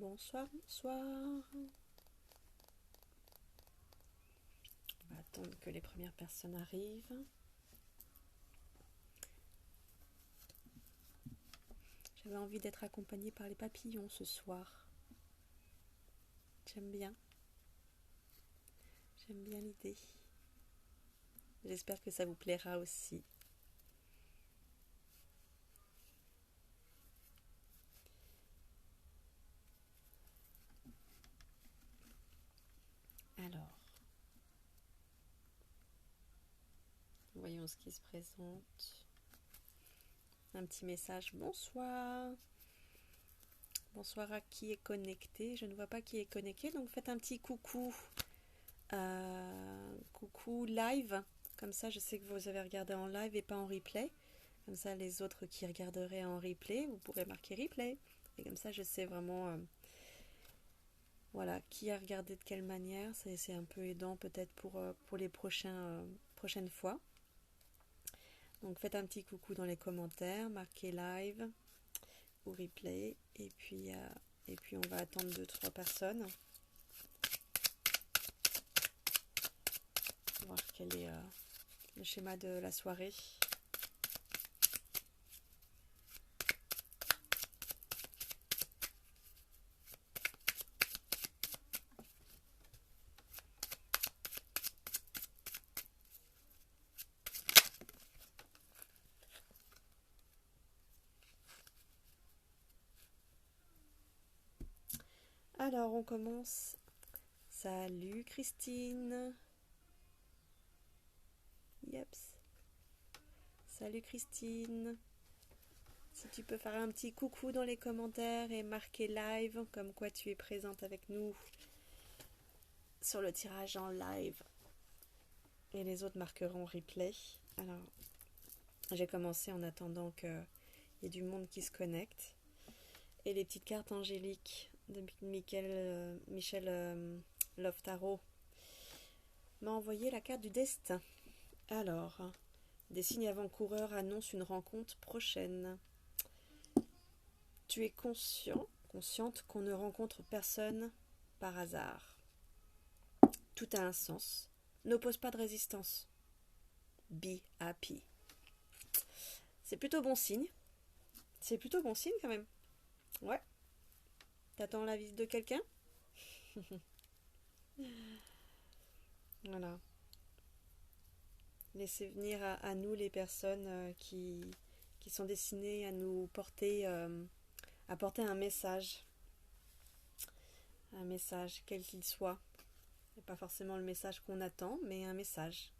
Bonsoir, bonsoir. On va attendre que les premières personnes arrivent. J'avais envie d'être accompagnée par les papillons ce soir. J'aime bien. J'aime bien l'idée. J'espère que ça vous plaira aussi. Alors, voyons ce qui se présente. Un petit message. Bonsoir. Bonsoir à qui est connecté. Je ne vois pas qui est connecté, donc faites un petit coucou. Coucou live. Comme ça, je sais que vous avez regardé en live et pas en replay. Comme ça, les autres qui regarderaient en replay, vous pourrez marquer replay. Et comme ça, je sais vraiment voilà, qui a regardé de quelle manière. C'est un peu aidant peut-être pour les prochaines fois. Donc faites un petit coucou dans les commentaires, marquez live ou replay. Et puis on va attendre 2-3 personnes. On va voir quel est le schéma de la soirée. Alors on commence. Salut Christine. Yeps. Salut Christine. Si tu peux faire un petit coucou dans les commentaires et marquer live, comme quoi tu es présente avec nous sur le tirage en live. Et les autres marqueront replay. Alors, j'ai commencé en attendant qu'il y ait du monde qui se connecte. Et les petites cartes angéliques de Michel Love Tarot m'a envoyé la carte du destin. Alors, des signes avant-coureurs annoncent une rencontre prochaine. Tu es consciente qu'on ne rencontre personne par hasard. Tout a un sens. N'oppose pas de résistance. Be happy. C'est plutôt bon signe. C'est plutôt bon signe quand même. Ouais. T'attends la visite de quelqu'un? Voilà. Laissez venir à nous les personnes qui sont destinées à nous porter, apporter un message, quel qu'il soit. Et pas forcément le message qu'on attend, mais un message.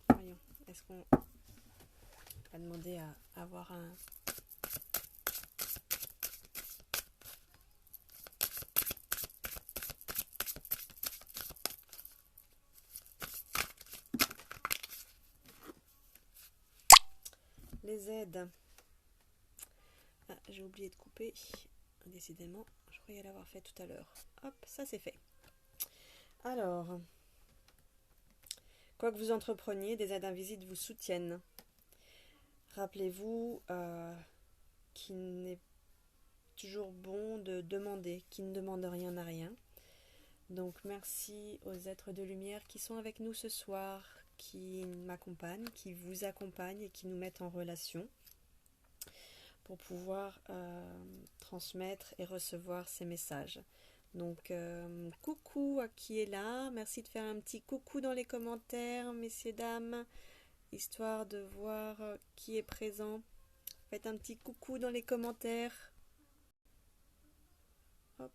Voyons, est-ce qu'on va demander à avoir un... Les aides. Ah, j'ai oublié de couper. Décidément, je croyais l'avoir fait tout à l'heure. Hop, ça c'est fait. Alors, quoi que vous entrepreniez, des aides invisibles vous soutiennent. Rappelez-vous qu'il n'est toujours bon de demander, qui ne demande rien à rien. Donc merci aux êtres de lumière qui sont avec nous ce soir, qui m'accompagnent, qui vous accompagnent et qui nous mettent en relation pour pouvoir transmettre et recevoir ces messages. Donc coucou à qui est là, merci de faire un petit coucou dans les commentaires, messieurs, dames, histoire de voir qui est présent. Faites un petit coucou dans les commentaires. Hop.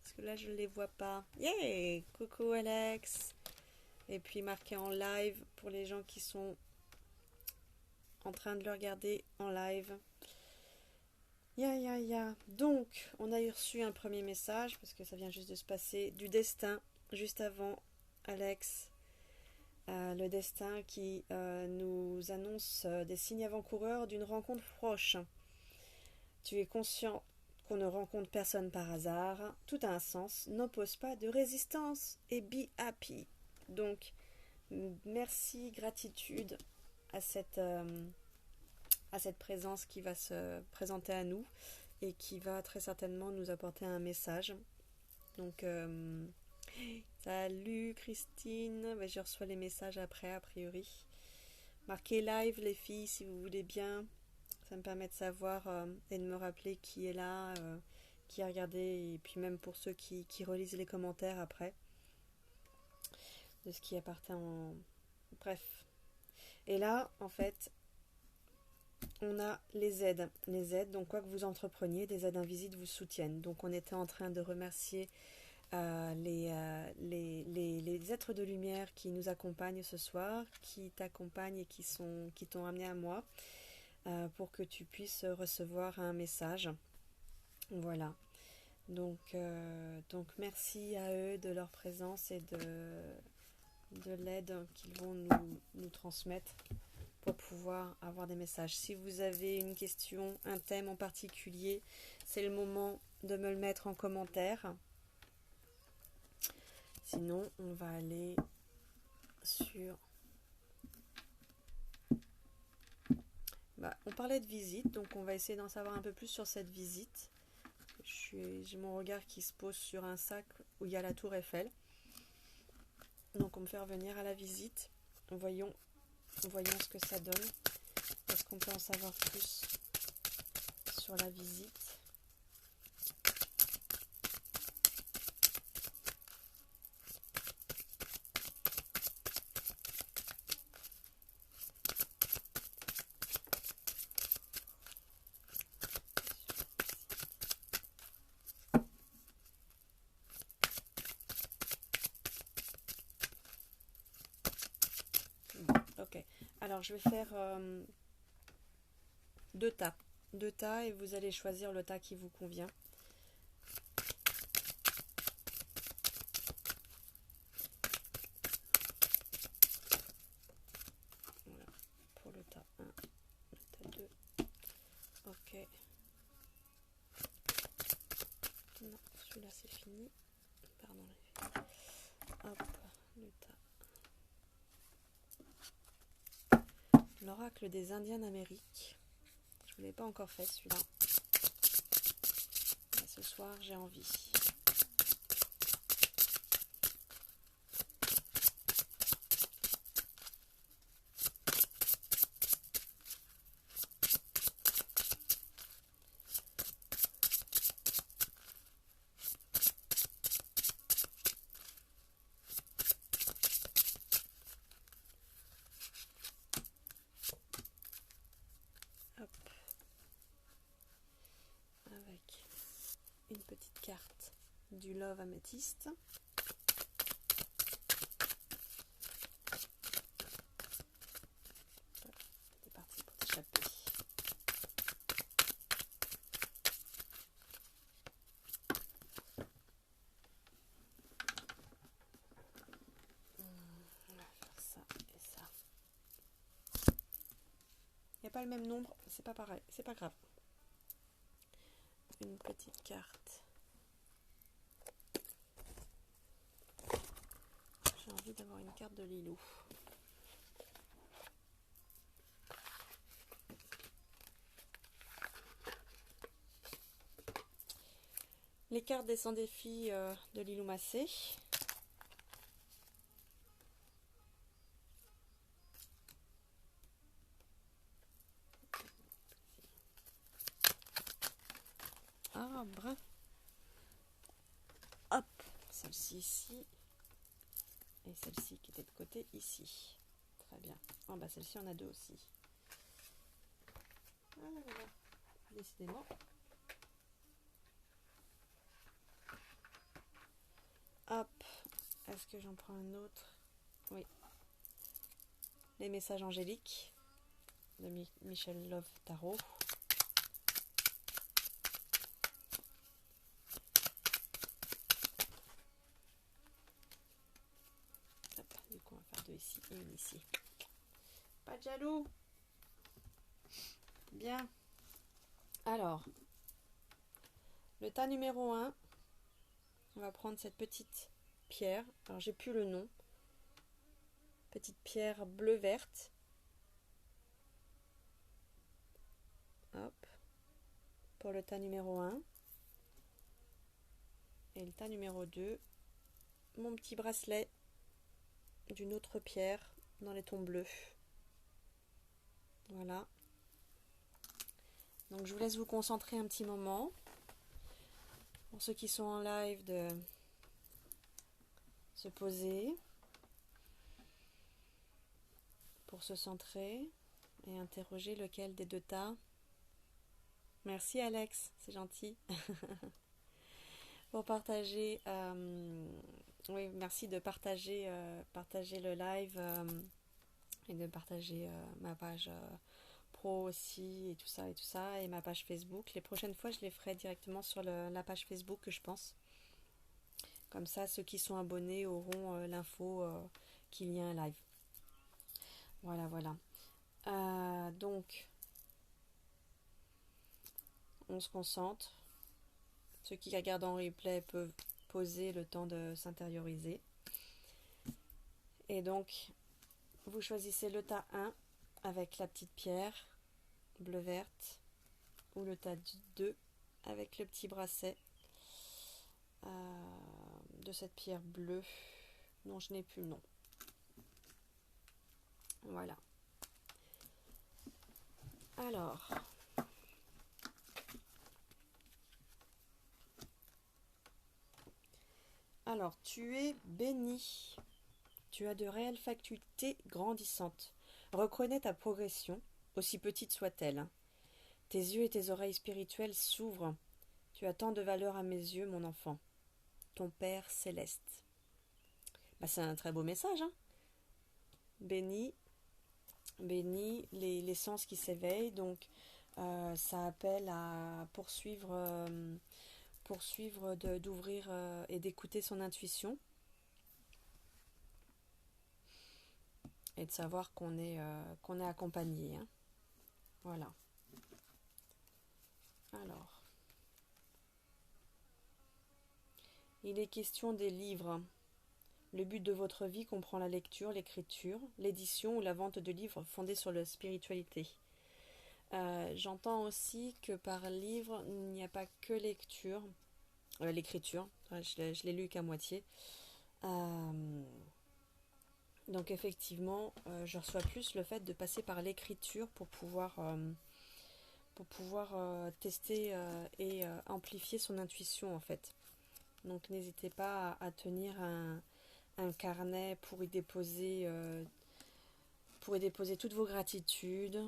Parce que là je ne les vois pas. Yeah! Coucou Alex. Et puis marquez en live pour les gens qui sont en train de le regarder en live. Donc, on a reçu un premier message, parce que ça vient juste de se passer, du destin, juste avant, Alex. Le destin qui nous annonce des signes avant-coureurs d'une rencontre proche. Tu es conscient qu'on ne rencontre personne par hasard, tout a un sens, n'oppose pas de résistance et be happy. Donc, merci, gratitude à cette présence qui va se présenter à nous et qui va très certainement nous apporter un message. Donc, salut Christine, je reçois les messages après, a priori. Marquez live les filles si vous voulez bien, ça me permet de savoir et de me rappeler qui est là, qui a regardé, et puis même pour ceux qui relisent les commentaires après, de ce qui appartient en... Bref. Et là, en fait, on a les aides. Les aides, donc quoi que vous entrepreniez, des aides invisibles vous soutiennent. Donc on était en train de remercier les êtres de lumière qui nous accompagnent ce soir, qui t'accompagnent et qui t'ont amené à moi, pour que tu puisses recevoir un message. Voilà. Donc merci à eux de leur présence et de l'aide qu'ils vont nous transmettre pour pouvoir avoir des messages. Si vous avez une question, un thème en particulier, c'est le moment de me le mettre en commentaire. Sinon, on va aller sur... on parlait de visite, donc on va essayer d'en savoir un peu plus sur cette visite. J'ai mon regard qui se pose sur un sac où il y a la tour Eiffel. Donc on me fait revenir à la visite. Voyons ce que ça donne. Est-ce qu'on peut en savoir plus sur la visite? Ok, alors je vais faire 2 tas et vous allez choisir le tas qui vous convient. Voilà, pour le tas 1, le tas 2. Ok. Non, celui-là c'est fini. Pardon, hop, le tas. L'oracle des Indiens d'Amérique. Je ne l'ai pas encore fait celui-là. Mais ce soir j'ai envie. Avec une petite carte du Love Améthyste. T'es parti pour t'échapper. On va faire ça et ça. Il n'y a pas le même nombre, c'est pas pareil, c'est pas grave. Une petite carte. J'ai envie d'avoir une carte de Lilou. Les cartes des 100 défis de Lilou Massé. Ah, bref. Hop, celle-ci ici. Et celle-ci qui était de côté ici. Très bien. Ah bah celle-ci on a 2 aussi. Voilà, voilà. Décidément. Hop. Est-ce que j'en prends un autre? Oui. Les messages angéliques de Michel Love Tarot. Hop, du coup on va faire 2 ici et une ici. Pas de jaloux. Bien. Alors, le tas numéro 1, on va prendre cette petite pierre. Alors j'ai plus le nom. Petite pierre bleu-verte. pour le tas numéro 1. Et le tas numéro 2, mon petit bracelet d'une autre pierre dans les tons bleus. Voilà. Donc je vous laisse vous concentrer un petit moment. Pour ceux qui sont en live, de se poser pour se centrer et interroger lequel des deux tas. Merci Alex, c'est gentil. Pour partager, oui, merci de partager le live et de partager ma page pro aussi et tout ça et ma page Facebook. Les prochaines fois je les ferai directement sur la page Facebook, je pense. Comme ça ceux qui sont abonnés auront l'info qu'il y a un live. Voilà. Donc on se concentre. Ceux qui regardent en replay peuvent poser le temps de s'intérioriser. Et donc, vous choisissez le tas 1 avec la petite pierre bleu-verte ou le tas 2 avec le petit bracelet de cette pierre bleue. Non, je n'ai plus le nom. Voilà. Alors, tu es béni. Tu as de réelles facultés grandissantes. Reconnais ta progression, aussi petite soit-elle. Tes yeux et tes oreilles spirituelles s'ouvrent. Tu as tant de valeur à mes yeux, mon enfant. Ton Père céleste. C'est un très beau message, hein. Béni, les sens qui s'éveillent. Donc, ça appelle à poursuivre d'ouvrir et d'écouter son intuition. Et de savoir qu'on est accompagné. Hein. Voilà. Alors. Il est question des livres. Le but de votre vie comprend la lecture, l'écriture, l'édition ou la vente de livres fondés sur la spiritualité. J'entends aussi que par livre, il n'y a pas que l'écriture. Je l'ai lu qu'à moitié. Donc effectivement, je reçois plus le fait de passer par l'écriture pour pouvoir tester et amplifier son intuition en fait. Donc n'hésitez pas à tenir un carnet pour y déposer toutes vos gratitudes,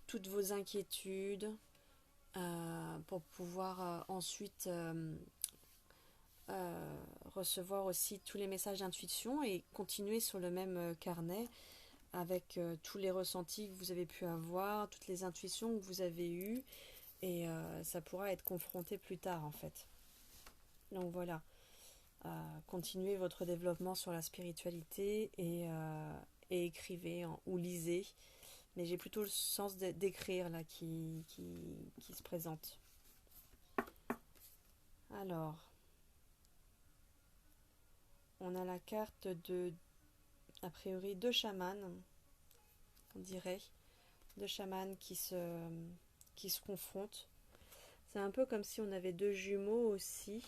toutes vos inquiétudes, pour pouvoir ensuite recevoir aussi tous les messages d'intuition et continuer sur le même carnet avec tous les ressentis que vous avez pu avoir, toutes les intuitions que vous avez eues et ça pourra être confronté plus tard en fait. Donc voilà, continuez votre développement sur la spiritualité et écrivez ou lisez, mais j'ai plutôt le sens d'écrire là qui se présente. Alors, on a la carte a priori, 2 chamans, on dirait, 2 chamans qui se confrontent. C'est un peu comme si on avait 2 jumeaux aussi.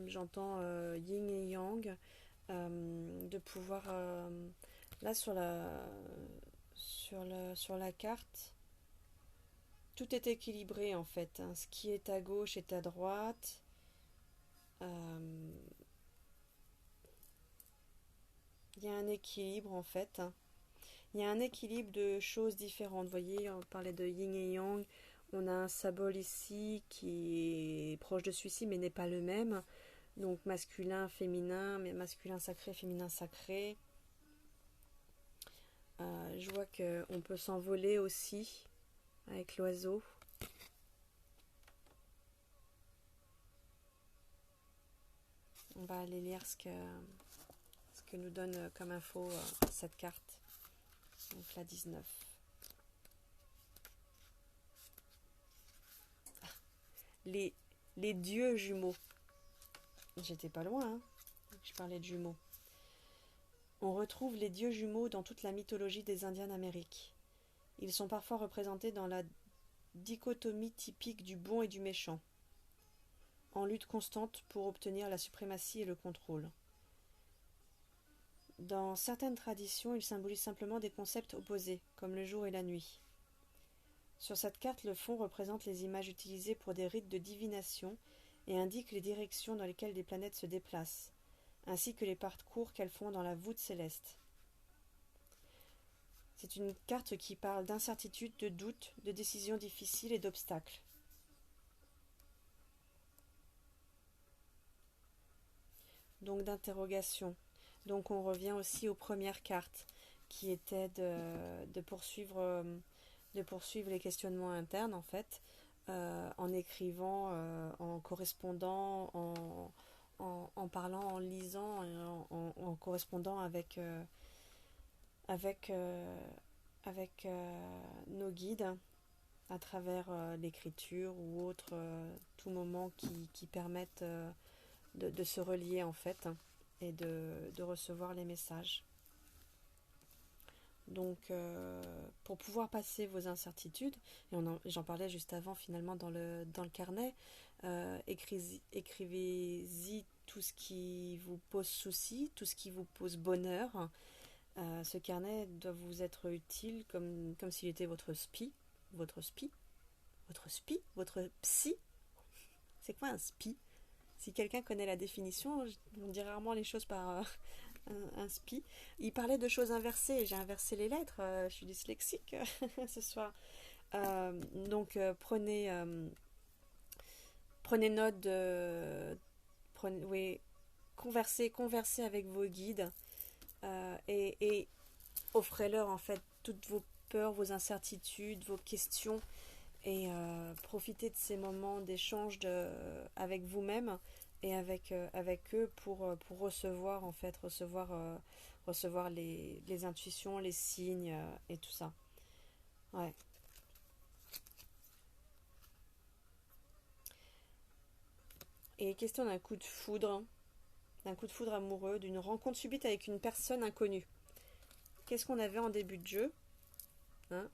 J'entends yin et yang, de pouvoir là sur la carte, tout est équilibré en fait, hein. Ce qui est à gauche est à droite. Il y a un équilibre en fait. Il y a un équilibre de choses différentes. Vous voyez, on parlait de yin et yang. On a un symbole ici qui est proche de celui-ci mais n'est pas le même. Donc masculin, féminin, mais masculin sacré, féminin sacré. Je vois qu'on peut s'envoler aussi avec l'oiseau. On va aller lire ce que nous donne comme info cette carte. Donc la 19. Les dieux jumeaux. J'étais pas loin, hein. Je parlais de jumeaux. On retrouve les dieux jumeaux dans toute la mythologie des Indiens d'Amérique. Ils sont parfois représentés dans la dichotomie typique du bon et du méchant, en lutte constante pour obtenir la suprématie et le contrôle. Dans certaines traditions, il symbolise simplement des concepts opposés, comme le jour et la nuit. Sur cette carte, le fond représente les images utilisées pour des rites de divination et indique les directions dans lesquelles les planètes se déplacent, ainsi que les parcours qu'elles font dans la voûte céleste. C'est une carte qui parle d'incertitude, de doute, de décisions difficiles et d'obstacles. Donc d'interrogation. Donc on revient aussi aux premières cartes qui étaient de poursuivre les questionnements internes en fait, en écrivant, en correspondant, en parlant, en lisant, en correspondant avec, nos guides à travers l'écriture ou autres tout moment qui permettent de se relier en fait et de recevoir les messages. Donc pour pouvoir passer vos incertitudes, et j'en parlais juste avant finalement dans le carnet, écrivez-y tout ce qui vous pose souci, tout ce qui vous pose bonheur. Ce carnet doit vous être utile comme s'il était votre psy. C'est quoi un spi? Si quelqu'un connaît la définition, on dit rarement les choses par un spi. Il parlait de choses inversées, j'ai inversé les lettres, je suis dyslexique ce soir. Donc prenez note oui, conversez avec vos guides et offrez-leur en fait toutes vos peurs, vos incertitudes, vos questions et profitez de ces moments d'échange avec vous-même et avec eux pour recevoir en fait recevoir les intuitions, les signes et tout ça. Ouais. Et question d'un coup de foudre amoureux, d'une rencontre subite avec une personne inconnue. Qu'est-ce qu'on avait en début de jeu, hein?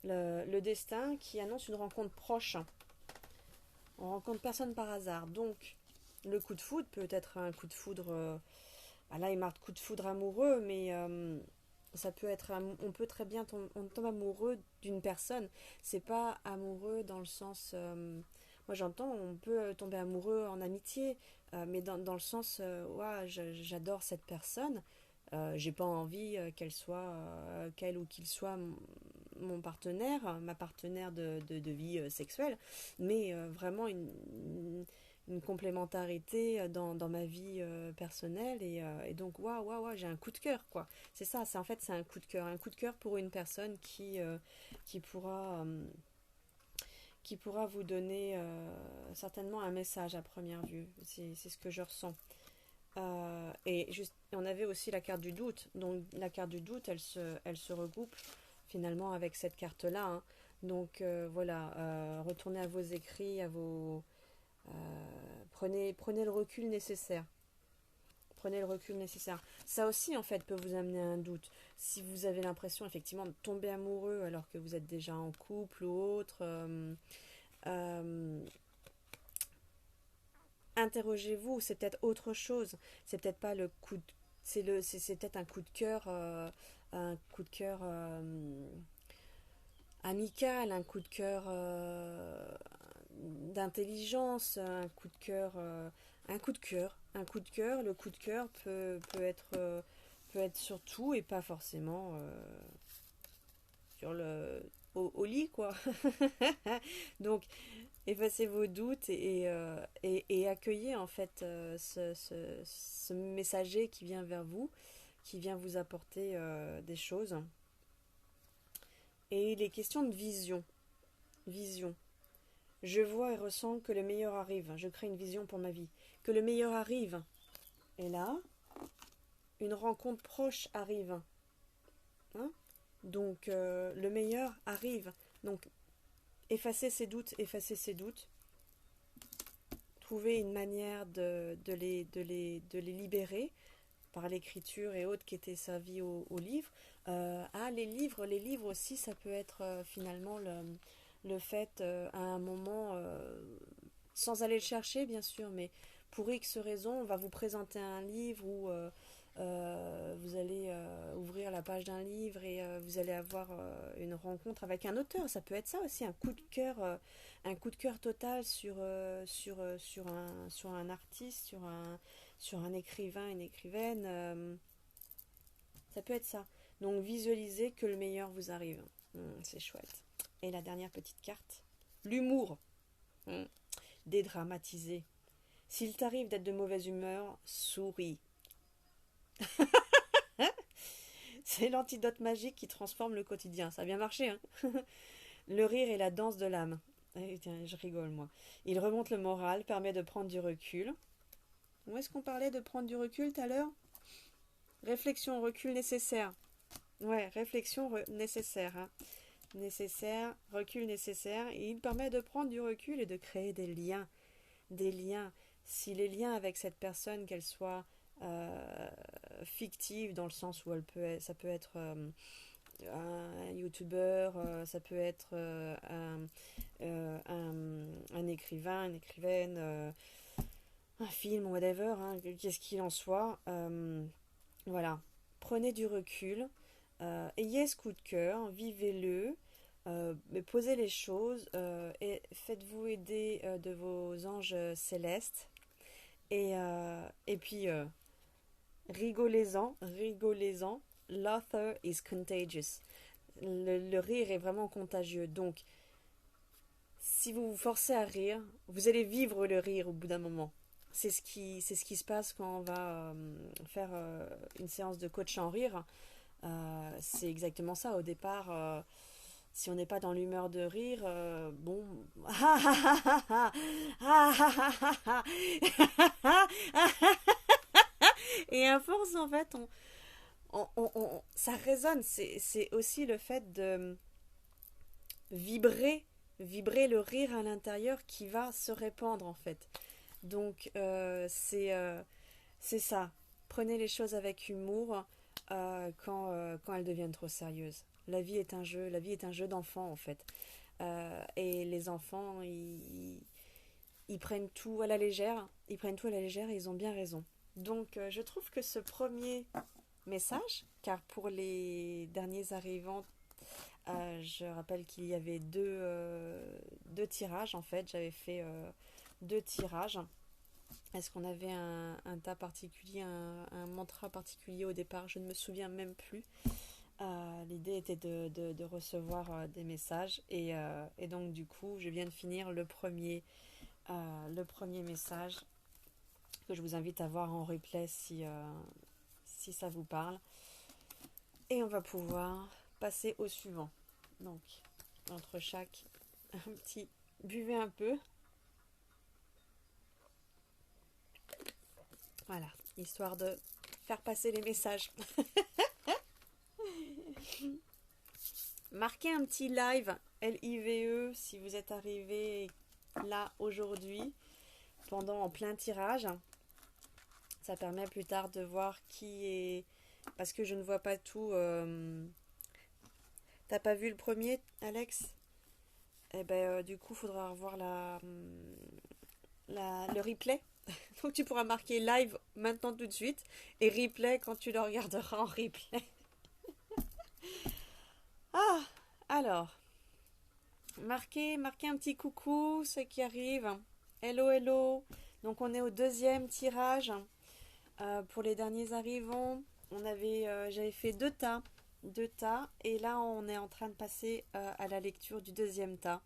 Le destin qui annonce une rencontre proche. On rencontre personne par hasard. Donc, le coup de foudre peut être un coup de foudre. Là, il marque coup de foudre amoureux, mais ça peut être. On peut très bien on tombe amoureux d'une personne. C'est pas amoureux dans le sens. Moi, j'entends, on peut tomber amoureux en amitié, mais dans le sens, ouais, j'adore cette personne. J'ai pas envie qu'elle ou qu'il soit mon partenaire, ma partenaire de vie sexuelle, mais vraiment une complémentarité dans ma vie personnelle et donc waouh, j'ai un coup de cœur quoi. C'est ça, c'est un coup de cœur pour une personne qui pourra vous donner certainement un message à première vue. C'est ce que je ressens. On avait aussi la carte du doute. Donc la carte du doute, elle se regroupe finalement avec cette carte-là, hein. Donc voilà, retournez à vos écrits, prenez le recul nécessaire. Prenez le recul nécessaire. Ça aussi, en fait, peut vous amener à un doute. Si vous avez l'impression, effectivement, de tomber amoureux alors que vous êtes déjà en couple ou autre, interrogez-vous, c'est peut-être autre chose. C'est peut-être pas le coup de... C'est peut-être un coup de cœur, amical, un coup de cœur d'intelligence, un coup de cœur. Un coup de cœur, le coup de cœur peut être sur tout et pas forcément au lit, quoi. Donc, effacez vos doutes et accueillez en fait ce messager qui vient vers vous, qui vient vous apporter des choses. Et les questions de vision. Vision. Je vois et ressens que le meilleur arrive. Je crée une vision pour ma vie. Que le meilleur arrive. Et là, une rencontre proche arrive. Hein? Donc, le meilleur arrive. Donc, effacez ses doutes. Trouver une manière de les libérer par l'écriture et autres qui étaient servis au livre. Les livres aussi, ça peut être finalement le fait à un moment, sans aller le chercher bien sûr, mais pour X raison, on va vous présenter un livre où vous allez ouvrir la page d'un livre et vous allez avoir une rencontre avec un auteur. Ça peut être ça aussi, un coup de cœur total sur un artiste, sur un écrivain, une écrivaine. Ça peut être ça. Donc visualisez que le meilleur vous arrive. C'est chouette. Et la dernière petite carte, l'humour. Dédramatiser. S'il t'arrive d'être de mauvaise humeur, souris. C'est l'antidote magique qui transforme le quotidien. Ça a bien marché, hein. Le rire est la danse de l'âme. Eh, tiens, je rigole, moi. Il remonte le moral, permet de prendre du recul. Où est-ce qu'on parlait de prendre du recul tout à l'heure? Réflexion, recul nécessaire. Ouais, nécessaire. Hein. Nécessaire, recul nécessaire. Et il permet de prendre du recul et de créer des liens. Des liens. Si les liens avec cette personne, qu'elle soit fictive, dans le sens où ça peut être un youtubeur, ça peut être un écrivain, une écrivaine, un film, whatever, hein, qu'est-ce qu'il en soit. Voilà, prenez du recul, ayez ce coup de cœur, vivez-le, mais posez les choses et faites-vous aider de vos anges célestes. Et puis, rigolez-en, rigolez-en. Laughter is contagious. Le rire est vraiment contagieux. Donc, si vous vous forcez à rire, vous allez vivre le rire au bout d'un moment. C'est ce qui se passe quand on va faire une séance de coach en rire. C'est exactement ça. Au départ, si on n'est pas dans l'humeur de rire, bon. Et à force, en fait, ça résonne. C'est aussi le fait de vibrer, vibrer le rire à l'intérieur qui va se répandre, en fait. Donc, c'est ça. Prenez les choses avec humour quand elles deviennent trop sérieuses. La vie est un jeu, la vie est un jeu d'enfant, en fait. Et les enfants, ils prennent tout à la légère. Ils prennent tout à la légère et ils ont bien raison. Donc, je trouve que ce premier message, car pour les derniers arrivants, je rappelle qu'il y avait deux tirages en fait. J'avais fait deux tirages. Est-ce qu'on avait un tas particulier, un mantra particulier au départ? Je ne me souviens même plus. L'idée était de recevoir des messages et donc du coup je viens de finir le premier message que je vous invite à voir en replay si ça vous parle. Et on va pouvoir passer au suivant. Donc, entre chaque, un petit buvez un peu. Voilà, histoire de faire passer les messages. Marquez un petit live, LIVE, si vous êtes arrivé là aujourd'hui, en plein tirage. Ça permet plus tard de voir qui est... Parce que je ne vois pas tout. T'as pas vu le premier, Alex? Eh ben, du coup, il faudra revoir le replay. Donc, tu pourras marquer live maintenant tout de suite et replay quand tu le regarderas en replay. Ah, alors, marquez un petit coucou, ceux qui arrivent. Hello, hello. Donc, on est au deuxième tirage. Pour les derniers arrivants, j'avais fait deux tas, et là on est en train de passer à la lecture du deuxième tas.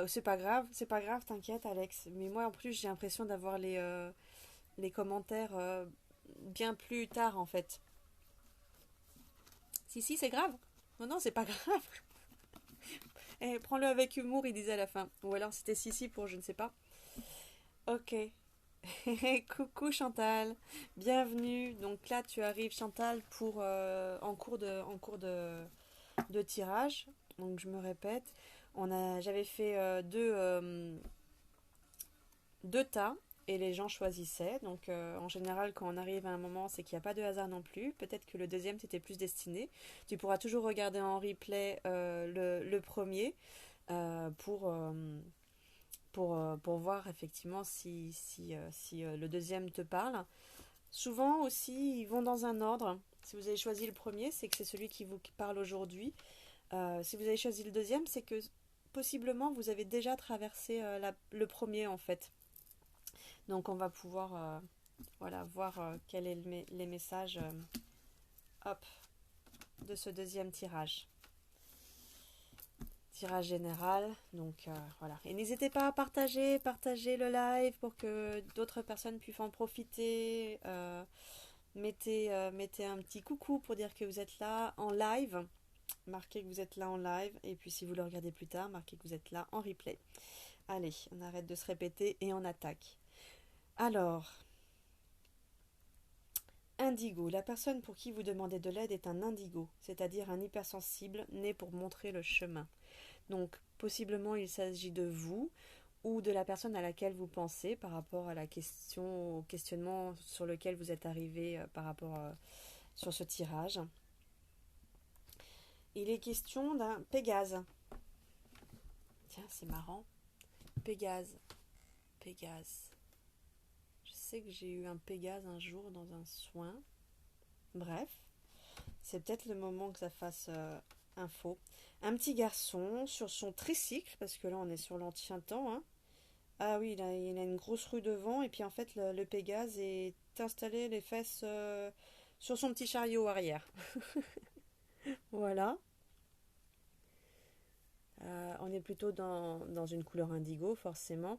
C'est pas grave, t'inquiète Alex. Mais moi en plus j'ai l'impression d'avoir les commentaires bien plus tard en fait. Si, c'est grave. Non, c'est pas grave. Prends-le avec humour, il disait à la fin. Ou alors c'était si pour je ne sais pas. Ok. Coucou Chantal, bienvenue. Donc là tu arrives Chantal pour en cours de tirage. Donc je me répète, j'avais fait deux tas et les gens choisissaient. Donc en général, quand on arrive à un moment, c'est qu'il n'y a pas de hasard non plus. Peut-être que le deuxième t'était plus destiné. Tu pourras toujours regarder en replay le premier pour, pour voir effectivement si le deuxième te parle. Souvent aussi, ils vont dans un ordre. Si vous avez choisi le premier, c'est que c'est celui qui vous parle aujourd'hui. Si vous avez choisi le deuxième, c'est que possiblement vous avez déjà traversé le premier en fait. Donc on va pouvoir voilà, voir quels sont les messages hop, de ce deuxième tirage. Tirage général. Donc voilà. Et n'hésitez pas à partager le live pour que d'autres personnes puissent en profiter. Mettez un petit coucou pour dire que vous êtes là en live. Marquez que vous êtes là en live. Et puis si vous le regardez plus tard, marquez que vous êtes là en replay. Allez, on arrête de se répéter et on attaque. Alors, indigo. La personne pour qui vous demandez de l'aide est un indigo, c'est-à-dire un hypersensible né pour montrer le chemin. Donc, possiblement, il s'agit de vous ou de la personne à laquelle vous pensez par rapport à la question, au questionnement sur lequel vous êtes arrivé par rapport sur ce tirage. Il est question d'un Pégase. Tiens, c'est marrant. Pégase. Pégase. Je sais que j'ai eu un Pégase un jour dans un soin. Bref, c'est peut-être le moment que ça fasse info. Un petit garçon sur son tricycle, parce que là on est sur l'ancien temps. Hein. Ah oui, il a une grosse rue devant, et puis en fait le Pégase est installé les fesses sur son petit chariot arrière. Voilà. On est plutôt dans une couleur indigo, forcément.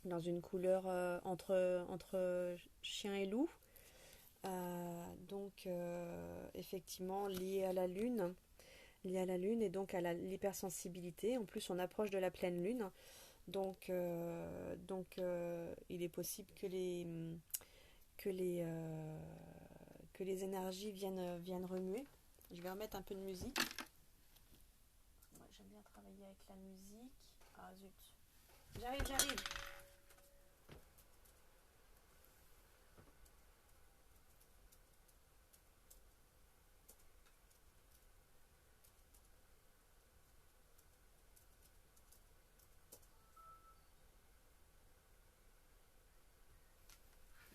Dans une couleur entre chien et loup. Donc, effectivement, lié à la lune. Lié à la lune et donc à l'hypersensibilité. En plus, on approche de la pleine lune. Donc, il est possible que les énergies viennent remuer. Je vais remettre un peu de musique. Moi, j'aime bien travailler avec la musique. Ah zut. J'arrive.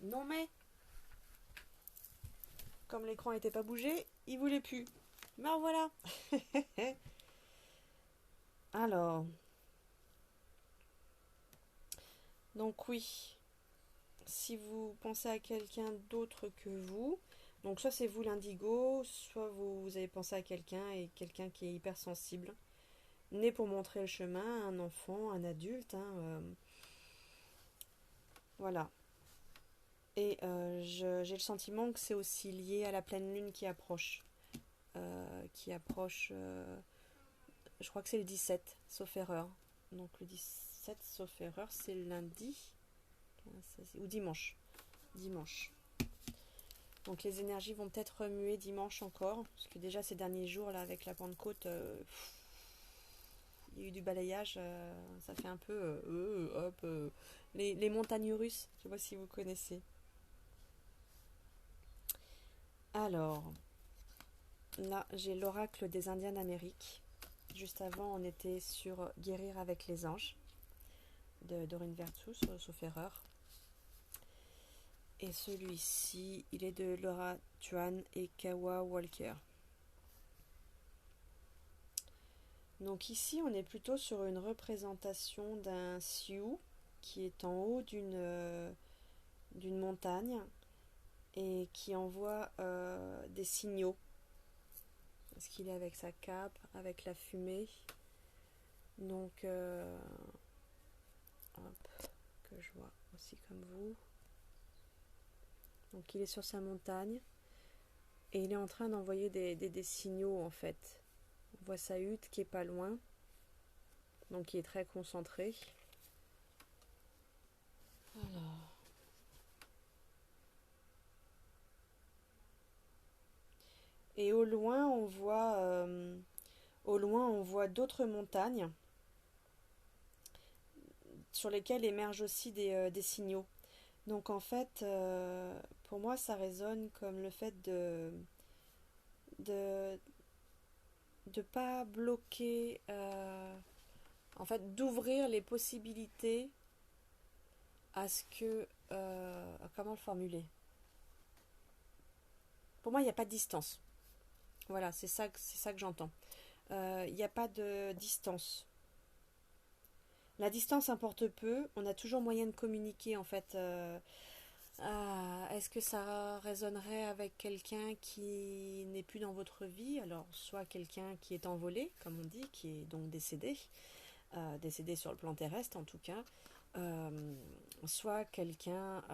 Non mais, comme l'écran n'était pas bougé, il voulait plus. Mais alors voilà. Alors, donc oui, si vous pensez à quelqu'un d'autre que vous, donc soit c'est vous l'indigo, soit vous avez pensé à quelqu'un qui est hypersensible, né pour montrer le chemin, un enfant, un adulte, hein, voilà. Et j'ai le sentiment que c'est aussi lié à la pleine lune qui approche. Je crois que c'est le 17, sauf erreur. Donc le 17, sauf erreur, c'est lundi ou dimanche. Dimanche. Donc les énergies vont peut-être remuer dimanche encore, parce que déjà ces derniers jours là avec la Pentecôte, il y a eu du balayage, ça fait un peu les montagnes russes, je sais pas si vous connaissez. Alors, là j'ai l'oracle des Indiens d'Amérique. Juste avant on était sur Guérir avec les anges de Doreen Virtue, sauf erreur. Et celui-ci, il est de Laura Tuan et Kawa Walker. Donc ici, on est plutôt sur une représentation d'un Sioux qui est en haut d'une montagne et qui envoie des signaux. Parce qu'il est avec sa cape, avec la fumée. Donc, hop, que je vois aussi comme vous. Donc il est sur sa montagne et il est en train d'envoyer des signaux en fait. On voit sa hutte qui est pas loin, donc il est très concentré. Alors. Et au loin on voit d'autres montagnes sur lesquelles émergent aussi des signaux. Donc en fait, pour moi, ça résonne comme le fait de, de pas bloquer, en fait, d'ouvrir les possibilités à ce que, comment le formuler? Pour moi, il n'y a pas de distance. Voilà, c'est ça que j'entends. Il n'y a pas de distance. La distance importe peu. On a toujours moyen de communiquer en fait. Est-ce que ça résonnerait avec quelqu'un qui n'est plus dans votre vie? Alors, soit quelqu'un qui est envolé, comme on dit, qui est donc décédé, décédé sur le plan terrestre en tout cas, euh, soit quelqu'un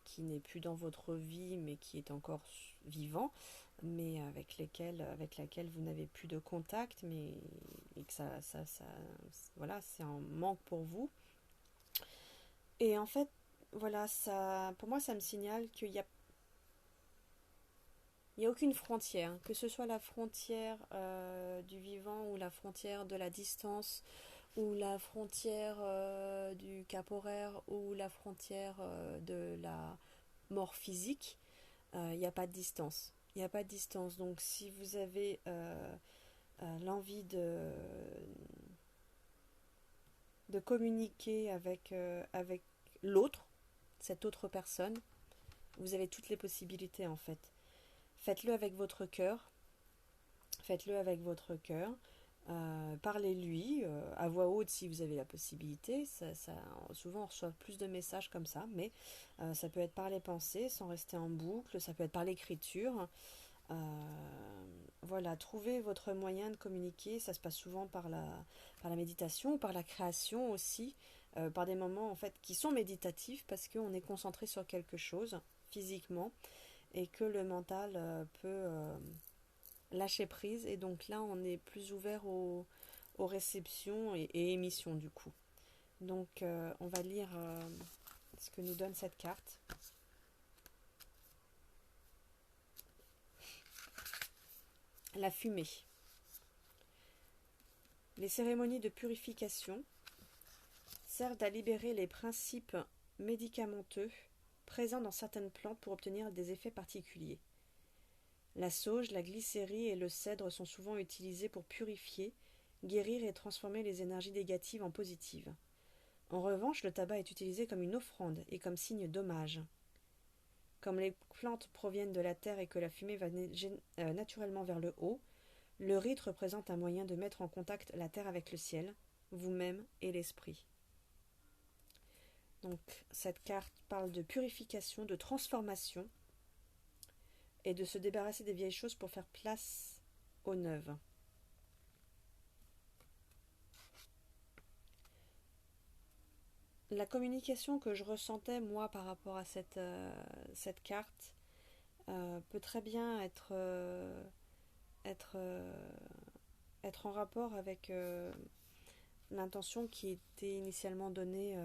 qui n'est plus dans votre vie mais qui est encore vivant, mais avec laquelle vous n'avez plus de contact, mais et que voilà, c'est un manque pour vous. Et en fait, voilà, ça, pour moi, ça me signale il y a aucune frontière, que ce soit la frontière du vivant ou la frontière de la distance ou la frontière du cap horaire ou la frontière de la mort physique, il n'y a pas de distance. Il n'y a pas de distance. Donc si vous avez l'envie de communiquer avec l'autre, cette autre personne, vous avez toutes les possibilités en fait. Faites-le avec votre cœur. Faites-le avec votre cœur. Parlez-lui à voix haute si vous avez la possibilité. Souvent on reçoit plus de messages comme ça, mais ça peut être par les pensées sans rester en boucle, ça peut être par l'écriture. Voilà, trouvez votre moyen de communiquer. Ça se passe souvent par la méditation ou par la création aussi, par des moments en fait qui sont méditatifs parce qu'on est concentré sur quelque chose physiquement et que le mental peut lâcher prise. Et donc là, on est plus ouvert aux réceptions et émissions du coup. Donc on va lire ce que nous donne cette carte. La fumée. Les cérémonies de purification servent à libérer les principes médicamenteux présents dans certaines plantes pour obtenir des effets particuliers. La sauge, la glycérie et le cèdre sont souvent utilisés pour purifier, guérir et transformer les énergies négatives en positives. En revanche, le tabac est utilisé comme une offrande et comme signe d'hommage. Comme les plantes proviennent de la terre et que la fumée va naturellement vers le haut, le rite représente un moyen de mettre en contact la terre avec le ciel, vous-même et l'esprit. Donc cette carte parle de purification, de transformation et de se débarrasser des vieilles choses pour faire place aux neuves. La communication que je ressentais moi par rapport à cette carte peut très bien être, être en rapport avec l'intention qui était initialement donnée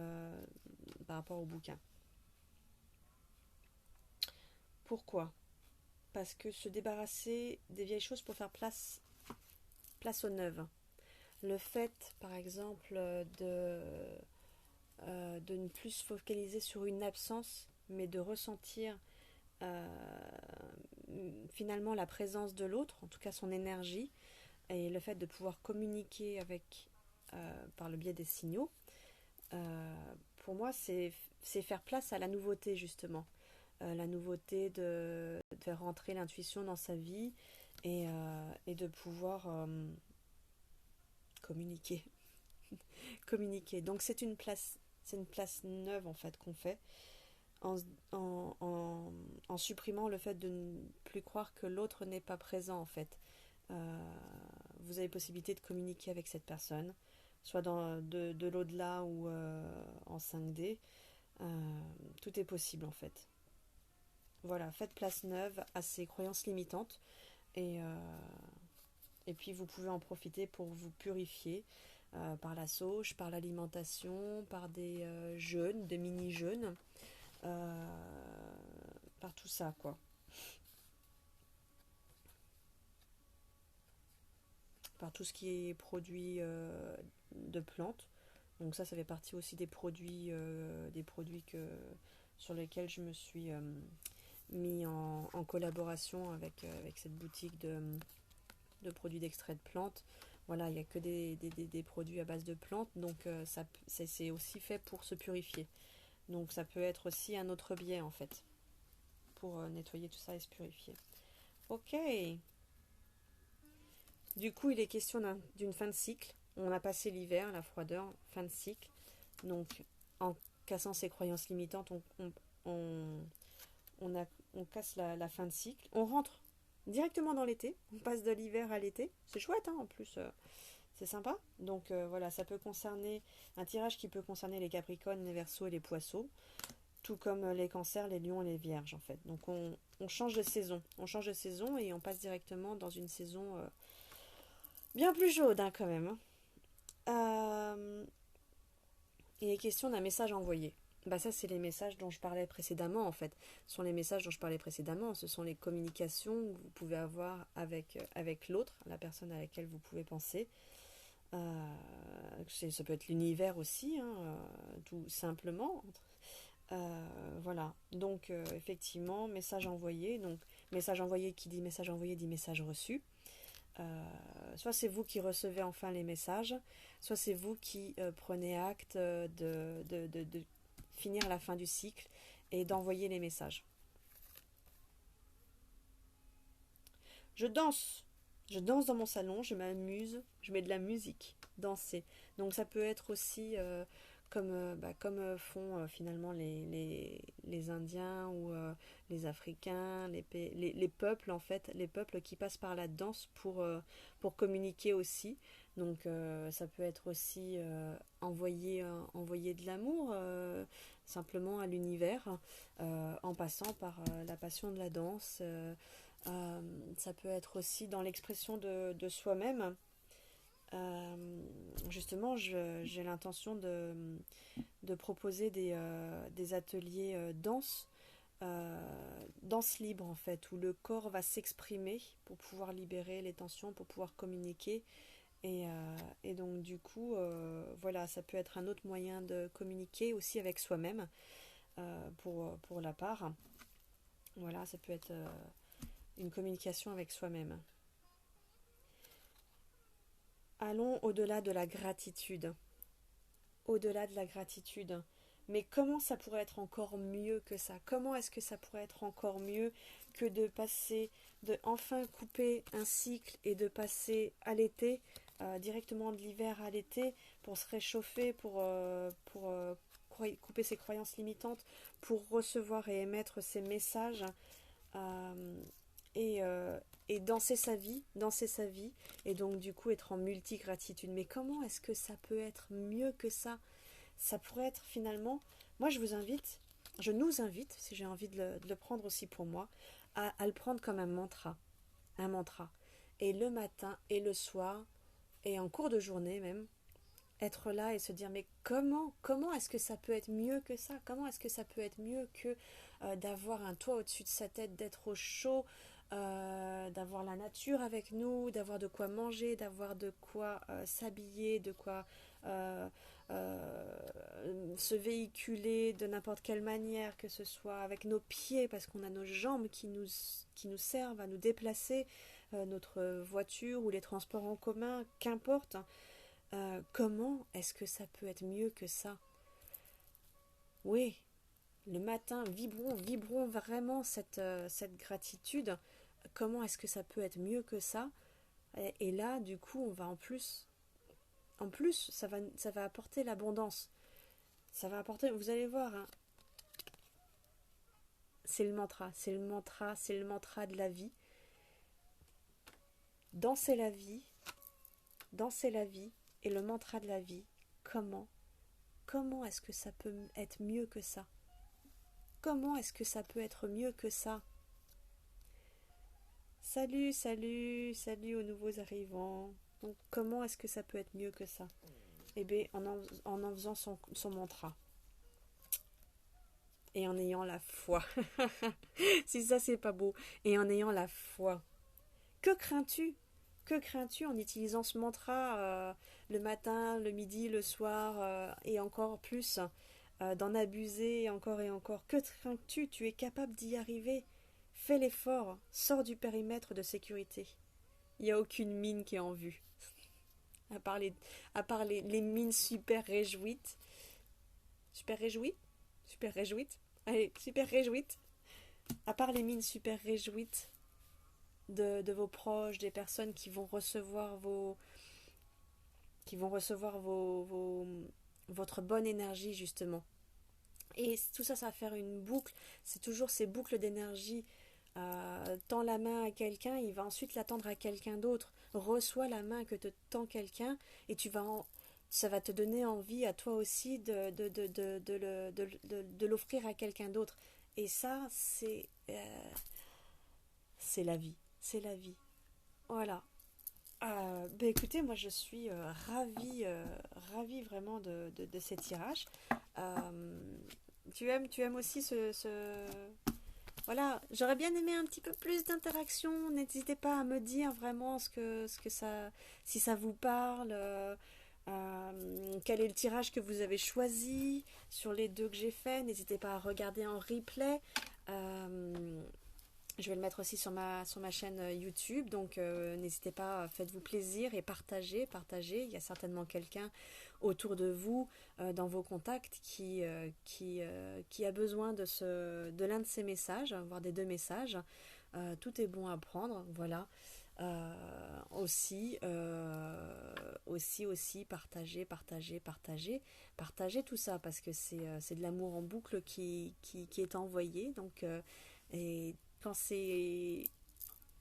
par rapport au bouquin. Pourquoi? Parce que se débarrasser des vieilles choses pour faire place aux neuves. Le fait, par exemple, de ne plus se focaliser sur une absence, mais de ressentir finalement la présence de l'autre, en tout cas son énergie, et le fait de pouvoir communiquer avec par le biais des signaux, pour moi c'est faire place à la nouveauté justement. La nouveauté de faire rentrer l'intuition dans sa vie et de pouvoir communiquer. Communiquer. Donc c'est une place neuve en fait qu'on fait en, en supprimant le fait de ne plus croire que l'autre n'est pas présent en fait. Vous avez possibilité de communiquer avec cette personne, soit de l'au-delà ou en 5D. Tout est possible en fait. Voilà, faites place neuve à ces croyances limitantes et, euh, et puis vous pouvez en profiter pour vous purifier par la sauge, par l'alimentation, par des jeûnes, des mini-jeûnes, par tout ça quoi. Par tout ce qui est produit de plantes. Donc ça fait partie aussi des produits que sur lesquels je me suis mis en collaboration avec cette boutique de produits d'extrait de plantes. Voilà, il n'y a que des produits à base de plantes, donc c'est aussi fait pour se purifier. Donc ça peut être aussi un autre biais en fait, pour nettoyer tout ça et se purifier. Ok. Du coup, il est question d'une fin de cycle. On a passé l'hiver, la froideur, fin de cycle. Donc, en cassant ces croyances limitantes, on, on casse la fin de cycle. On rentre directement dans l'été. On passe de l'hiver à l'été. C'est chouette, hein, en plus. C'est sympa. Donc, voilà, ça peut concerner un tirage qui peut concerner les Capricornes, les Verseaux et les Poissons. Tout comme les Cancers, les Lions et les Vierges, en fait. Donc, on change de saison. On change de saison et on passe directement dans une saison bien plus chaude, hein, quand même. Il est question d'un message envoyé. Bah ça, c'est les messages dont je parlais précédemment, en fait. Ce sont les messages dont je parlais précédemment. Ce sont les communications que vous pouvez avoir avec l'autre, la personne à laquelle vous pouvez penser. Ça peut être l'univers aussi, hein, tout simplement. Voilà. Donc, effectivement, message envoyé. Donc, message envoyé qui dit message reçu. Soit c'est vous qui recevez enfin les messages, soit c'est vous qui prenez acte de finir la fin du cycle et d'envoyer les messages. Je danse. Je danse dans mon salon, je m'amuse, je mets de la musique, danser. Donc ça peut être aussi comme font finalement les Indiens ou les Africains, les peuples en fait, les peuples qui passent par la danse pour communiquer aussi. Donc ça peut être aussi envoyer de l'amour simplement à l'univers en passant par la passion de la danse. Ça peut être aussi dans l'expression de soi-même. Justement, j'ai l'intention de proposer des ateliers danse libre en fait, où le corps va s'exprimer pour pouvoir libérer les tensions, pour pouvoir communiquer. Et donc du coup, voilà, ça peut être un autre moyen de communiquer aussi avec soi-même pour la part. Voilà, ça peut être une communication avec soi-même. Allons au-delà de la gratitude. Au-delà de la gratitude. Mais comment ça pourrait être encore mieux que ça? Comment est-ce que ça pourrait être encore mieux que de passer, de enfin couper un cycle et de passer à l'été, directement de l'hiver à l'été, pour se réchauffer, pour couper ses croyances limitantes, pour recevoir et émettre ces messages euh, et, euh, et danser sa vie, et donc du coup être en multi-gratitude. Mais comment est-ce que ça peut être mieux que ça? Ça pourrait être finalement, moi je nous invite, si j'ai envie de le prendre aussi pour moi, à le prendre comme un mantra. Et le matin et le soir, et en cours de journée même, être là et se dire mais comment est-ce que ça peut être mieux que ça? Comment est-ce que ça peut être mieux que d'avoir un toit au-dessus de sa tête, d'être au chaud, d'avoir la nature avec nous, d'avoir de quoi manger, d'avoir de quoi s'habiller, de quoi se véhiculer de n'importe quelle manière, que ce soit avec nos pieds, parce qu'on a nos jambes qui nous servent à nous déplacer, notre voiture ou les transports en commun, qu'importe. Comment est-ce que ça peut être mieux que ça? Oui, le matin, vibrons vraiment cette gratitude. Comment est-ce que ça peut être mieux que ça? Et là, du coup, on va en plus, ça va apporter l'abondance. Ça va apporter, vous allez voir, hein, c'est le mantra, c'est le mantra, c'est le mantra de la vie. Danser la vie, danser la vie, et le mantra de la vie. Comment est-ce que ça peut être mieux que ça? Comment est-ce que ça peut être mieux que ça? Salut, salut, salut aux nouveaux arrivants. Donc, comment est-ce que ça peut être mieux que ça? Eh bien, en faisant son mantra. Et en ayant la foi. Si ça, c'est pas beau. Et en ayant la foi. Que crains-tu? Que crains-tu en utilisant ce mantra le matin, le midi, le soir et encore plus d'en abuser encore et encore. Que crains-tu? Tu es capable d'y arriver. Fais l'effort, sors du périmètre de sécurité. Il n'y a aucune mine qui est en vue. À part les mines super réjouites. Super réjouies? Super réjouites? Allez, super réjouites. À part les mines super réjouites de vos proches, des personnes qui vont recevoir votre bonne énergie justement. Et tout ça, ça va faire une boucle. C'est toujours ces boucles d'énergie. Tends la main à quelqu'un, il va ensuite l'attendre à quelqu'un d'autre. Reçois la main que te tend quelqu'un et ça va te donner envie à toi aussi de l'offrir à quelqu'un d'autre. Et ça, c'est la vie. C'est la vie. Voilà. Écoutez, moi je suis ravie vraiment de ces tirages. Euh, tu aimes aussi Voilà, j'aurais bien aimé un petit peu plus d'interaction. N'hésitez pas à me dire vraiment si ça vous parle, quel est le tirage que vous avez choisi sur les deux que j'ai fait. N'hésitez pas à regarder en replay. Euh, je vais le mettre aussi sur ma chaîne YouTube, donc n'hésitez pas, faites-vous plaisir et partagez. Il y a certainement quelqu'un autour de vous, dans vos contacts, qui a besoin de l'un de ces messages, voire des deux messages. Tout est bon à prendre, voilà. Aussi, partagez tout ça, parce que c'est de l'amour en boucle qui est envoyé, donc et quand c'est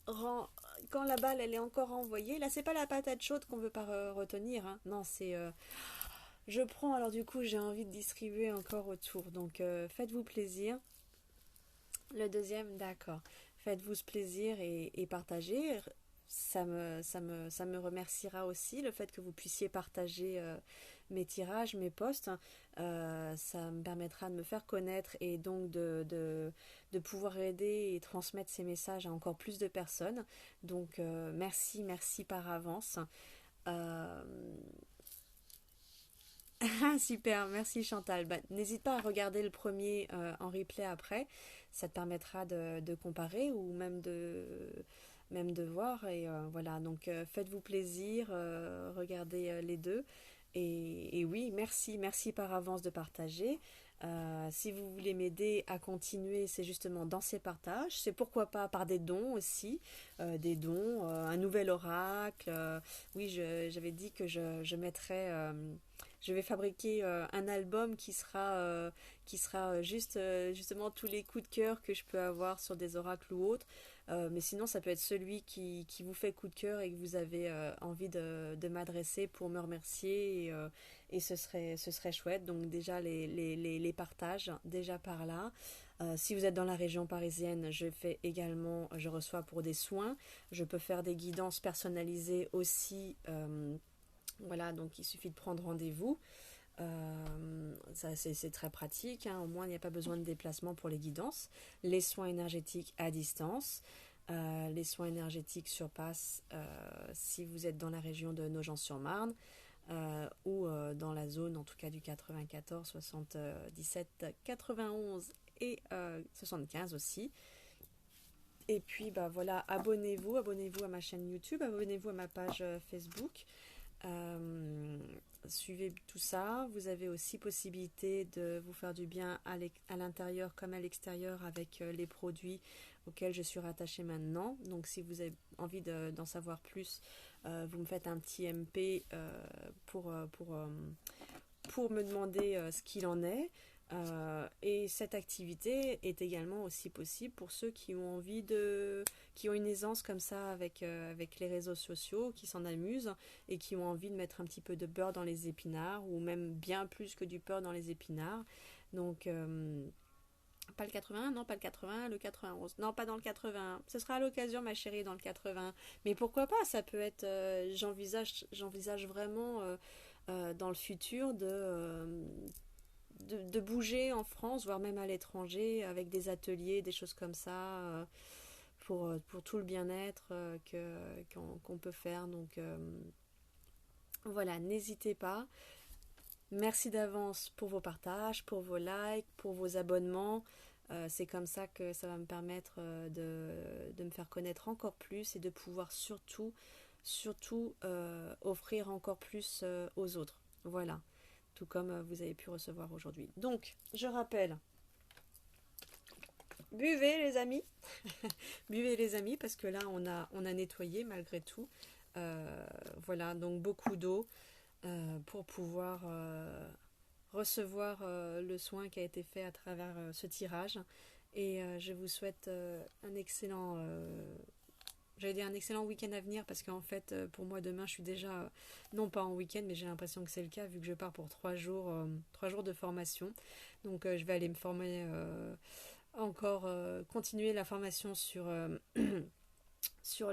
quand la balle elle est encore envoyée, là c'est pas la patate chaude qu'on veut pas retenir, hein. Non, c'est je prends, alors du coup j'ai envie de distribuer encore autour, donc faites-vous plaisir. Le deuxième, d'accord, faites-vous ce plaisir et partagez. Ça me remerciera aussi le fait que vous puissiez partager mes tirages, mes posts. Ça me permettra de me faire connaître et donc de pouvoir aider et transmettre ces messages à encore plus de personnes. Donc merci par avance. Euh, Super, merci Chantal. Bah, n'hésite pas à regarder le premier en replay après. Ça te permettra de comparer ou même de voir. Et voilà, donc faites-vous plaisir, regardez les deux. Et oui, merci par avance de partager. Si vous voulez m'aider à continuer, c'est justement dans ces partages. C'est pourquoi pas par des dons aussi. Des dons, un nouvel oracle. Oui, j'avais dit que je mettrais. Je vais fabriquer un album qui sera justement tous les coups de cœur que je peux avoir sur des oracles ou autres. Mais sinon, ça peut être celui qui vous fait coup de cœur et que vous avez envie de m'adresser pour me remercier. Et ce serait chouette. Donc déjà, les partages, déjà par là. Si vous êtes dans la région parisienne, je reçois pour des soins. Je peux faire des guidances personnalisées aussi. Voilà, donc il suffit de prendre rendez-vous. Ça, c'est très pratique, hein. Au moins, il n'y a pas besoin de déplacement pour les guidances. Les soins énergétiques à distance. Les soins énergétiques sur place si vous êtes dans la région de Nogent-sur-Marne ou dans la zone, en tout cas du 94, 77, 91 et 75 aussi. Et puis, bah voilà, abonnez-vous à ma chaîne YouTube, abonnez-vous à ma page Facebook. Euh, Suivez tout ça. Vous avez aussi possibilité de vous faire du bien à l'intérieur comme à l'extérieur avec les produits auxquels je suis rattachée maintenant. Donc si vous avez envie d'en savoir plus, vous me faites un petit MP pour me demander ce qu'il en est. Et cette activité est également aussi possible pour ceux qui ont une aisance comme ça avec les réseaux sociaux, qui s'en amusent et qui ont envie de mettre un petit peu de beurre dans les épinards ou même bien plus que du beurre dans les épinards. Donc pas le 81, non pas le 80, le 91, non pas dans le 80. Ce sera à l'occasion ma chérie dans le 80. Mais pourquoi pas, ça peut être, j'envisage vraiment dans le futur de bouger en France, voire même à l'étranger, avec des ateliers, des choses comme ça, pour tout le bien-être qu'on peut faire. Donc voilà, n'hésitez pas. Merci d'avance pour vos partages, pour vos likes, pour vos abonnements. C'est comme ça que ça va me permettre de me faire connaître encore plus et de pouvoir surtout offrir encore plus aux autres. Voilà, tout comme vous avez pu recevoir aujourd'hui. Donc, je rappelle, buvez les amis, buvez les amis parce que là on a nettoyé malgré tout. Voilà, donc beaucoup d'eau pour pouvoir recevoir le soin qui a été fait à travers ce tirage. Et je vous souhaite un excellent, j'allais dire un excellent week-end à venir parce qu'en fait, pour moi, demain, je suis déjà, non pas en week-end, mais j'ai l'impression que c'est le cas vu que je pars pour 3 jours de formation. Donc, je vais aller me former encore, continuer la formation sur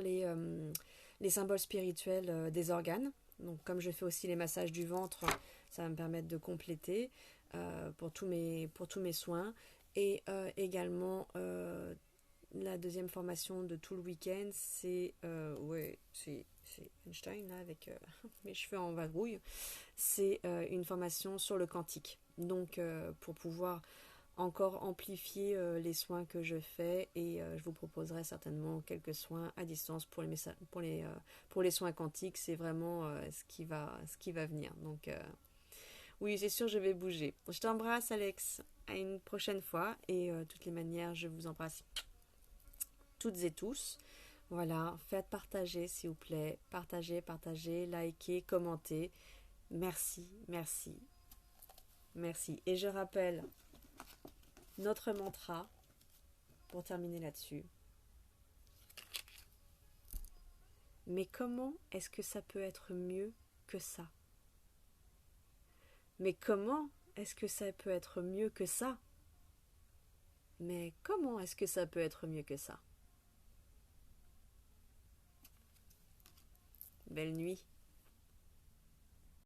les symboles spirituels des organes. Donc, comme je fais aussi les massages du ventre, ça va me permettre de compléter pour tous mes soins. Et également, la deuxième formation de tout le week-end, c'est Einstein là, avec mes cheveux en vadrouille. C'est une formation sur le quantique. Donc, pour pouvoir encore amplifier les soins que je fais et je vous proposerai certainement quelques soins à distance pour les soins quantiques. C'est vraiment ce qui va venir. Donc, oui, c'est sûr, je vais bouger. Je t'embrasse, Alex. À une prochaine fois. Et de toutes les manières, je vous embrasse toutes et tous. Voilà, faites partager, s'il vous plaît. Partagez, likez, commentez. Merci, merci, merci. Et je rappelle notre mantra pour terminer là-dessus. Mais comment est-ce que ça peut être mieux que ça? Mais comment est-ce que ça peut être mieux que ça? Mais comment est-ce que ça peut être mieux que ça? Belle nuit.